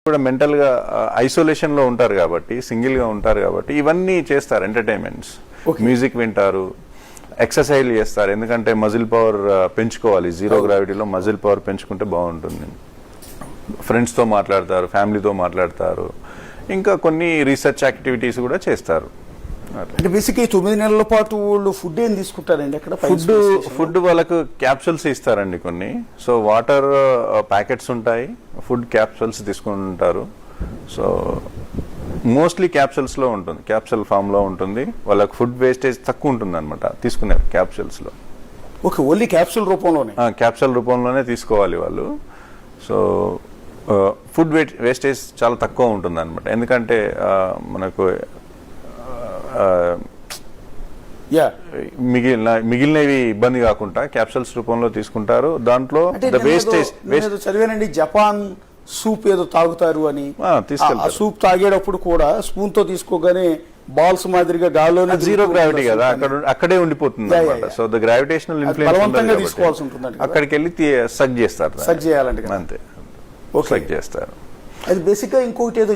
కూడా మెంటల్ గా ఐసోలేషన్ లో ఉంటారు కాబట్టి, సింగిల్ గా ఉంటారు కాబట్టి ఇవన్నీ చేస్తారు. ఎంటర్టైన్మెంట్స్, మ్యూజిక్ వింటారు, ఎక్సర్సైజ్ చేస్తారు. ఎందుకంటే మజిల్ పవర్ పెంచుకోవాలి. జీరో గ్రావిటీలో మజిల్ పవర్ పెంచుకుంటే బాగుంటుంది. ఫ్రెండ్స్ తో మాట్లాడతారు, ఫ్యామిలీతో మాట్లాడతారు, ఇంకా కొన్ని రీసెర్చ్ యాక్టివిటీస్ కూడా చేస్తారు. అంటే బేసిక్ 9 నెలల పాటు వాళ్ళు ఫుడ్ ఏం తీసుకుంటారండి అక్కడ? ఫుడ్ వాళ్ళకు క్యాప్సూల్స్ ఇస్తారండి కొన్ని. సో వాటర్ ప్యాకెట్స్ ఉంటాయి, ఫుడ్ క్యాప్సూల్స్ తీసుకుంటారు. సో మోస్ట్లీ క్యాప్సూల్స్ లో ఉంటుంది, క్యాప్సూల్ ఫామ్ లో ఉంటుంది. వాళ్ళకి ఫుడ్ వేస్టేజ్ తక్కువ ఉంటుంది అనమాట తీసుకునే క్యాప్సూల్స్ లో. ఓకే, ఓన్లీ క్యాప్సూల్ రూపంలోనే? క్యాప్సూల్ రూపంలోనే తీసుకోవాలి వాళ్ళు. సో ఫుడ్ వేస్టేజ్ చాలా తక్కువ ఉంటుంది అనమాట. ఎందుకంటే మనకు మిగిలినవి ఇబ్బంది కాకుండా క్యాప్సూల్స్ రూపంలో తీసుకుంటారు. దాంట్లో వేస్టేజ్ చదివానండి, జపాన్ సూప్ ఏదో తాగుతారు అని. ఆ సూప్ తాగేటప్పుడు కూడా స్పూన్ తో తీసుకోగానే బాల్స్ మాదిరిగా గాల్లోనే, జీరో గ్రావిటీ కదా, అక్కడే ఉండిపోతుంది అనమాట. సో ద గ్రావిటేషనల్ ఇన్ఫ్లుయెన్స్ తీసుకోవాల్సి ఉంటుంది. అక్కడికి వెళ్ళి సగ్ చేస్తారు, సగ్ చేయాలంటే అంతే, సగ్ చేస్తారు. అది బేసిక్ గా ఇంకొకటి ఏదో